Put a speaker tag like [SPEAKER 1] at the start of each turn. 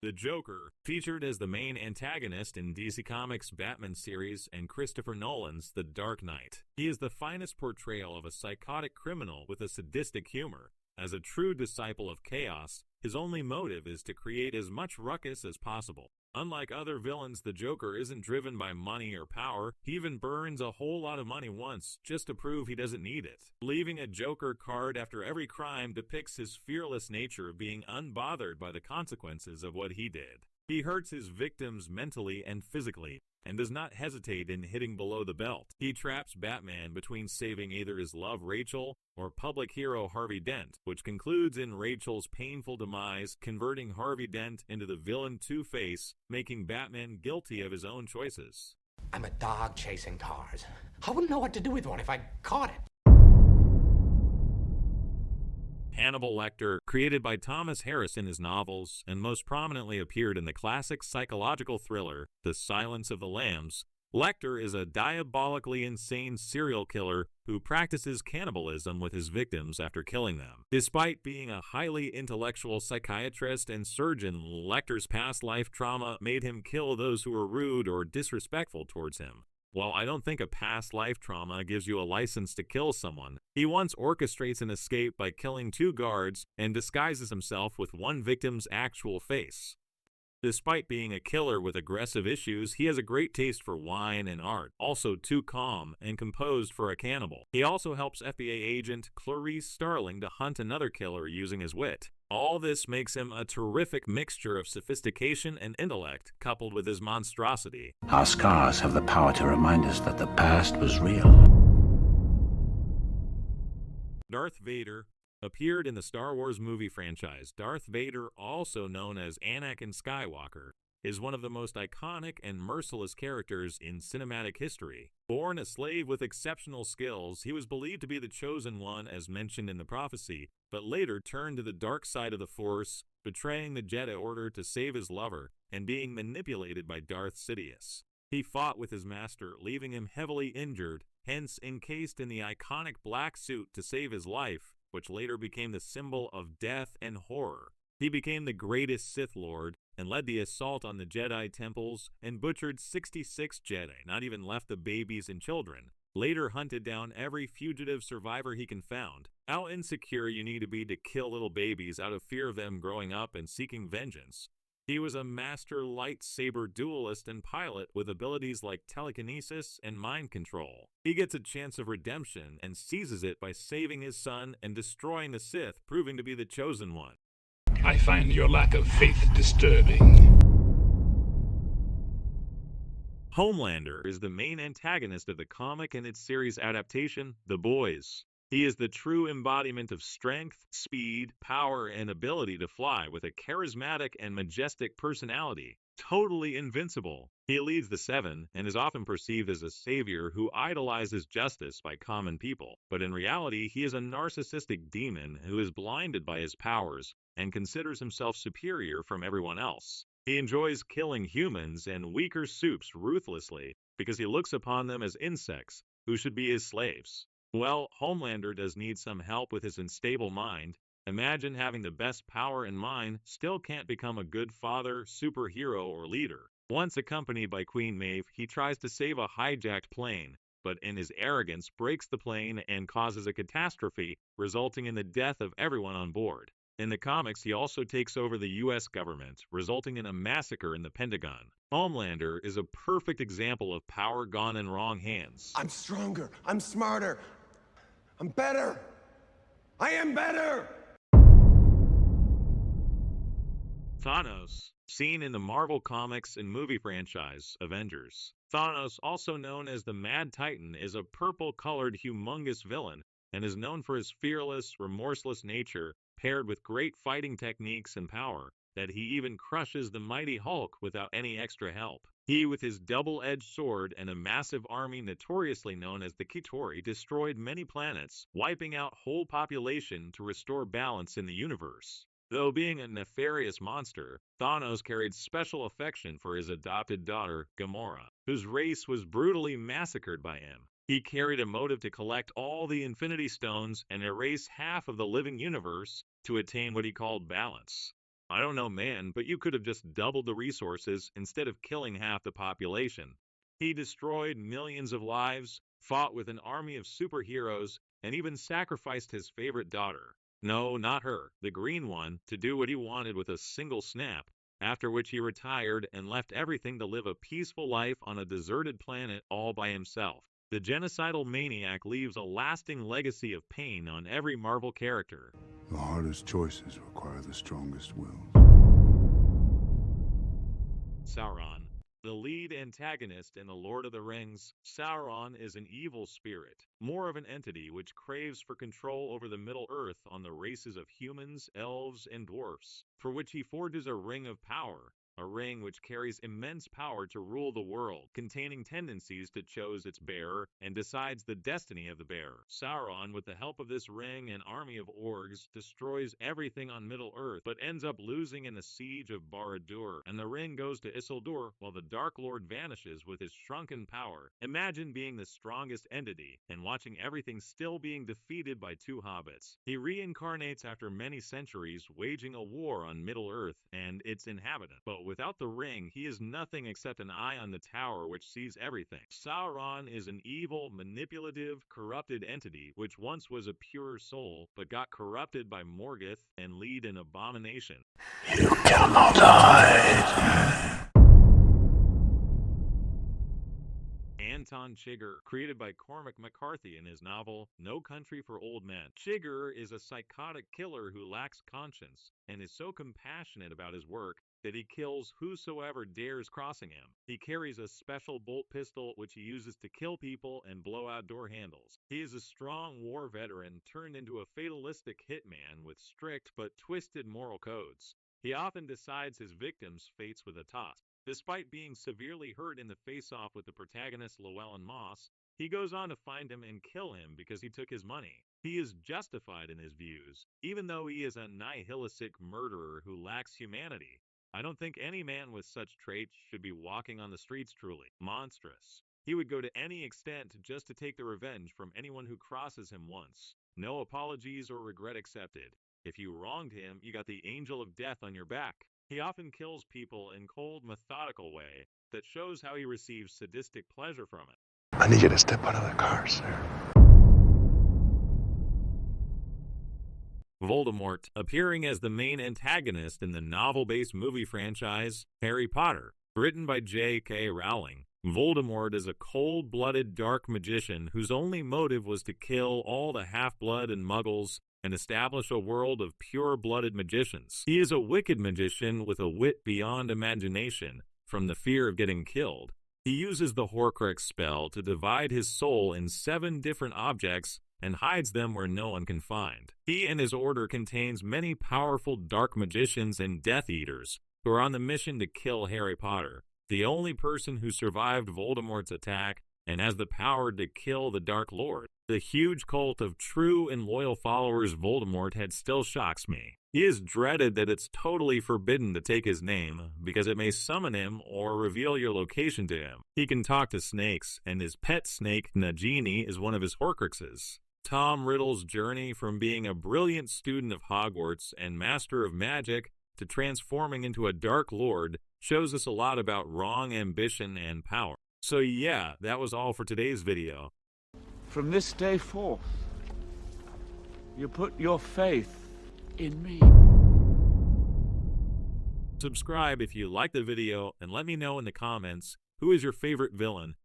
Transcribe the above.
[SPEAKER 1] The Joker, featured as the main antagonist in DC Comics' Batman series and Christopher Nolan's The Dark Knight. He is the finest portrayal of a psychotic criminal with a sadistic humor. As a true disciple of chaos, his only motive is to create as much ruckus as possible. Unlike other villains, the Joker isn't driven by money or power. He even burns a whole lot of money once, just to prove he doesn't need it. Leaving a Joker card after every crime depicts his fearless nature of being unbothered by the consequences of what he did. He hurts his victims mentally and physically, and does not hesitate in hitting below the belt. He traps Batman between saving either his love Rachel or public hero Harvey Dent, which concludes in Rachel's painful demise, converting Harvey Dent into the villain Two-Face, making Batman guilty of his own choices.
[SPEAKER 2] I'm a dog chasing cars. I wouldn't know what to do with one if I caught it.
[SPEAKER 1] Hannibal Lecter, created by Thomas Harris in his novels, and most prominently appeared in the classic psychological thriller, The Silence of the Lambs, Lecter is a diabolically insane serial killer who practices cannibalism with his victims after killing them. Despite being a highly intellectual psychiatrist and surgeon, Lecter's past life trauma made him kill those who were rude or disrespectful towards him. While I don't think a past life trauma gives you a license to kill someone, he once orchestrates an escape by killing 2 guards and disguises himself with one victim's actual face. Despite being a killer with aggressive issues, he has a great taste for wine and art, also too calm and composed for a cannibal. He also helps FBI agent Clarice Starling to hunt another killer using his wit. All this makes him a terrific mixture of sophistication and intellect, coupled with his monstrosity.
[SPEAKER 3] Our scars have the power to remind us that the past was real.
[SPEAKER 1] Darth Vader appeared in the Star Wars movie franchise. Darth Vader, also known as Anakin Skywalker, is one of the most iconic and merciless characters in cinematic history. Born a slave with exceptional skills, he was believed to be the chosen one as mentioned in the prophecy, but later turned to the dark side of the Force, betraying the Jedi Order to save his lover and being manipulated by Darth Sidious. He fought with his master, leaving him heavily injured, hence encased in the iconic black suit to save his life, which later became the symbol of death and horror. He became the greatest Sith Lord and led the assault on the Jedi temples and butchered 66 Jedi, not even left the babies and children. Later hunted down every fugitive survivor he can found. How insecure you need to be to kill little babies out of fear of them growing up and seeking vengeance. He was a master lightsaber duelist and pilot with abilities like telekinesis and mind control. He gets a chance of redemption and seizes it by saving his son and destroying the Sith, proving to be the chosen one.
[SPEAKER 4] I find your lack of faith disturbing.
[SPEAKER 1] Homelander is the main antagonist of the comic and its series adaptation, The Boys. He is the true embodiment of strength, speed, power, and ability to fly with a charismatic and majestic personality. Totally invincible. He leads the Seven and is often perceived as a savior who idolizes justice by common people. But in reality, he is a narcissistic demon who is blinded by his powers and considers himself superior from everyone else. He enjoys killing humans and weaker supes ruthlessly because he looks upon them as insects who should be his slaves. Well, Homelander does need some help with his unstable mind. Imagine having the best power and mind, still can't become a good father, superhero, or leader. Once accompanied by Queen Maeve, he tries to save a hijacked plane, but in his arrogance breaks the plane and causes a catastrophe, resulting in the death of everyone on board. In the comics, he also takes over the U.S. government, resulting in a massacre in the Pentagon. Homelander is a perfect example of power gone in wrong hands.
[SPEAKER 5] I'm stronger. I'm smarter. I'm better. I am better.
[SPEAKER 1] Thanos, seen in the Marvel Comics and movie franchise, Avengers. Thanos, also known as the Mad Titan, is a purple-colored humongous villain and is known for his fearless, remorseless nature paired with great fighting techniques and power, that he even crushes the mighty Hulk without any extra help. He, with his double-edged sword and a massive army notoriously known as the Kitori, destroyed many planets, wiping out whole population to restore balance in the universe. Though being a nefarious monster, Thanos carried special affection for his adopted daughter, Gamora, whose race was brutally massacred by him. He carried a motive to collect all the Infinity Stones and erase half of the living universe to attain what he called balance. I don't know, man, but you could have just doubled the resources instead of killing half the population. He destroyed millions of lives, fought with an army of superheroes, and even sacrificed his favorite daughter. No, not her, the green one, to do what he wanted with a single snap, after which he retired and left everything to live a peaceful life on a deserted planet all by himself. The genocidal maniac leaves a lasting legacy of pain on every Marvel character.
[SPEAKER 6] The hardest choices require the strongest wills.
[SPEAKER 1] Sauron. The lead antagonist in The Lord of the Rings, Sauron is an evil spirit, more of an entity which craves for control over the Middle-earth on the races of humans, elves, and dwarfs, for which he forges a ring of power. A ring which carries immense power to rule the world, containing tendencies to choose its bearer, and decides the destiny of the bearer. Sauron, with the help of this ring and army of orcs, destroys everything on Middle-earth, but ends up losing in the siege of Barad-dûr, and the ring goes to Isildur, while the Dark Lord vanishes with his shrunken power. Imagine being the strongest entity, and watching everything still being defeated by two hobbits. He reincarnates after many centuries, waging a war on Middle-earth and its inhabitants. But without the ring, he is nothing except an eye on the tower which sees everything. Sauron is an evil, manipulative, corrupted entity which once was a pure soul, but got corrupted by Morgoth and lead an abomination.
[SPEAKER 3] You cannot hide.
[SPEAKER 1] Anton Chiger, created by Cormac McCarthy in his novel No Country for Old Men. Chiger is a psychotic killer who lacks conscience and is so compassionate about his work that he kills whosoever dares crossing him. He carries a special bolt pistol which he uses to kill people and blow out door handles. He is a strong war veteran turned into a fatalistic hitman with strict but twisted moral codes. He often decides his victims' fates with a toss. Despite being severely hurt in the face-off with the protagonist Llewellyn Moss, he goes on to find him and kill him because he took his money. He is justified in his views, even though he is a nihilistic murderer who lacks humanity. I don't think any man with such traits should be walking on the streets. Truly monstrous. He would go to any extent just to take the revenge from anyone who crosses him once. No apologies or regret accepted. If you wronged him, you got the angel of death on your back. He often kills people in cold, methodical way that shows how he receives sadistic pleasure from it.
[SPEAKER 6] I need you to step out of the car, sir.
[SPEAKER 1] Voldemort, appearing as the main antagonist in the novel-based movie franchise Harry Potter. Written by J.K. Rowling, Voldemort is a cold-blooded dark magician whose only motive was to kill all the half-blood and muggles and establish a world of pure-blooded magicians. He is a wicked magician with a wit beyond imagination from the fear of getting killed. He uses the Horcrux spell to divide his soul in 7 different objects and hides them where no one can find. He and his order contains many powerful dark magicians and Death Eaters who are on the mission to kill Harry Potter, the only person who survived Voldemort's attack and has the power to kill the Dark Lord. The huge cult of true and loyal followers Voldemort had still shocks me. He is dreaded that it's totally forbidden to take his name because it may summon him or reveal your location to him. He can talk to snakes, and his pet snake, Nagini, is one of his Horcruxes. Tom Riddle's journey from being a brilliant student of Hogwarts and master of magic to transforming into a Dark Lord shows us a lot about wrong ambition and power. So yeah, that was all for today's video.
[SPEAKER 7] From this day forth, you put your faith in me.
[SPEAKER 1] Subscribe if you liked the video and let me know in the comments who is your favorite villain